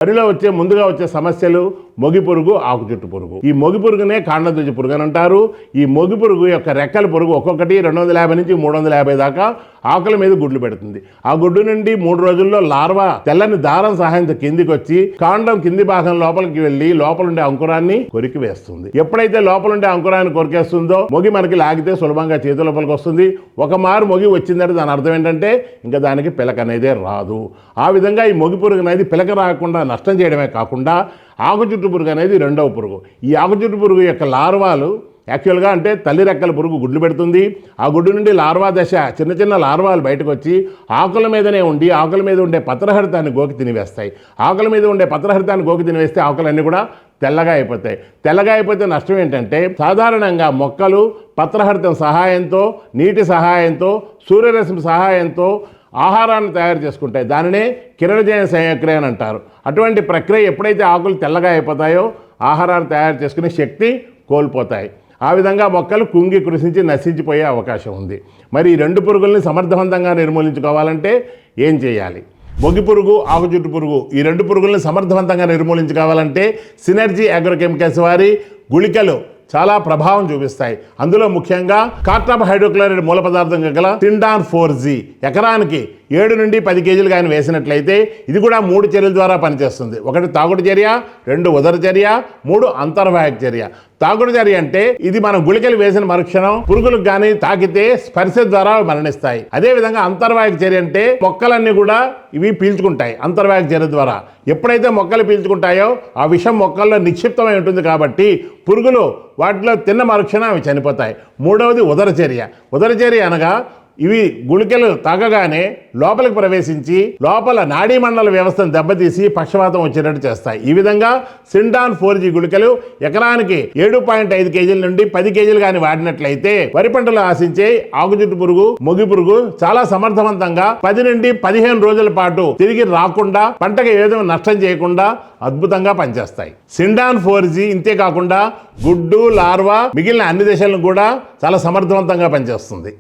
వరిలో ముందుగా వచ్చే సమస్యలు మొగి పురుగు, ఆకు చుట్టు పురుగు. ఈ మొగి పురుగునే కాండతొచ్చి పురుగు అని అంటారు. ఈ మొగి పురుగు యొక్క రెక్కల పురుగు ఒక్కొక్కటి 250 నుంచి 350 దాకా ఆకుల మీద గుడ్లు పెడుతుంది. ఆ గుడ్డు నుండి 3 రోజుల్లో లార్వా తెల్లని దారం సహాయంతో కిందికి వచ్చి కాండం కింది భాగం లోపలికి వెళ్ళి లోపలుండే అంకురాన్ని కొరికి వేస్తుంది. ఎప్పుడైతే లోపలుండే అంకురాన్ని కొరికేస్తుందో మొగి మనకి లాగితే సులభంగా చేతి లోపలికి వస్తుంది. ఒక మారు మొగి వచ్చిందంటే దాని అర్థం ఏంటంటే ఇంకా దానికి పిలక అనేదే రాదు. ఆ విధంగా ఈ మొగి పురుగు అనేది పిలక రాకుండా నష్టం చేయడమే కాకుండా ఆకు చుట్టు పురుగు అనేది రెండవ పురుగు. ఈ ఆకు చుట్టు పురుగు యొక్క లార్వాలు యాక్చువల్గా అంటే తల్లి రెక్కల పురుగు గుడ్లు పెడుతుంది. ఆ గుడ్డు నుండి లార్వా దశ చిన్న చిన్న లార్వాలు బయటకు వచ్చి ఆకుల మీదనే ఉండి ఆకుల మీద ఉండే పత్రహరితాన్ని గోకి తినివేస్తాయి. ఆకుల మీద ఉండే పత్రహరితాన్ని గోకి తినివేస్తే ఆకులన్నీ కూడా తెల్లగా అయిపోతాయి. తెల్లగా అయిపోతే నష్టం ఏంటంటే సాధారణంగా మొక్కలు పత్రహరితం సహాయంతో, నీటి సహాయంతో, సూర్యరశ్మి సహాయంతో ఆహారాన్ని తయారు చేసుకుంటాయి. దానినే కిరణజన్య సంక్రియ అని అంటారు. అటువంటి ప్రక్రియ ఎప్పుడైతే ఆకులు తెల్లగా అయిపోతాయో ఆహారాన్ని తయారు చేసుకునే శక్తి కోల్పోతాయి. ఆ విధంగా మొక్కలు కుంగి కృషించి నశించిపోయే అవకాశం ఉంది. మరి ఈ రెండు పురుగుల్ని సమర్థవంతంగా నిర్మూలించుకోవాలంటే ఏం చేయాలి? మొగి పురుగు, ఆకు చుట్టు పురుగు ఈ రెండు పురుగుల్ని సమర్థవంతంగా నిర్మూలించుకోవాలంటే సినర్జీ అగ్రోకెమికల్స్ వారి గుళికలు చాలా ప్రభావం చూపిస్తాయి. అందులో ముఖ్యంగా కార్టాప్ హైడ్రోక్లోరైడ్ మూల పదార్థం గల సిండాన్ 4G ఎకరానికి 7 నుండి 10 కేజీలు కానీ వేసినట్లయితే ఇది కూడా 3 చర్యల ద్వారా పనిచేస్తుంది. 1 తాగుడు చర్య, 2 ఉదర చర్య, 3 అంతర్వాహిక చర్య. తాగుడు చర్య అంటే ఇది మనం గుళికలు వేసిన మరుక్షణం పురుగులకు కానీ తాకితే స్పర్శ ద్వారా మరణిస్తాయి. అదేవిధంగా అంతర్వాహిక చర్య అంటే మొక్కలన్నీ కూడా ఇవి పీల్చుకుంటాయి. అంతర్వాహిక చర్య ద్వారా ఎప్పుడైతే మొక్కలు పీల్చుకుంటాయో ఆ విషం మొక్కల్లో నిక్షిప్తమై ఉంటుంది కాబట్టి పురుగులు వాటిలో తిన్న మరుక్షణం అవి చనిపోతాయి. మూడవది ఉదర చర్య. ఉదర చర్య అనగా ఇవి గుళికలు తాగగానే లోపలికి ప్రవేశించి లోపల నాడీ మండల వ్యవస్థను దెబ్బతీసి పక్షవాతం వచ్చేటట్టు చేస్తాయి. ఈ విధంగా సిండాన్ 4G గుళికలు ఎకరానికి 7.5 కేజీల నుండి 10 కేజీలు కానీ వాడినట్లయితే వరి పంటలు ఆశించే ఆకుచుట్టు పురుగు, మొగి పురుగు చాలా సమర్థవంతంగా 10 నుండి 15 రోజుల పాటు తిరిగి రాకుండా పంటకి ఏదో నష్టం చేయకుండా అద్భుతంగా పనిచేస్తాయి. సిండాన్ 4G ఇంతే కాకుండా గుడ్డు, లార్వా మిగిలిన అన్ని దశలను కూడా చాలా సమర్థవంతంగా పనిచేస్తుంది.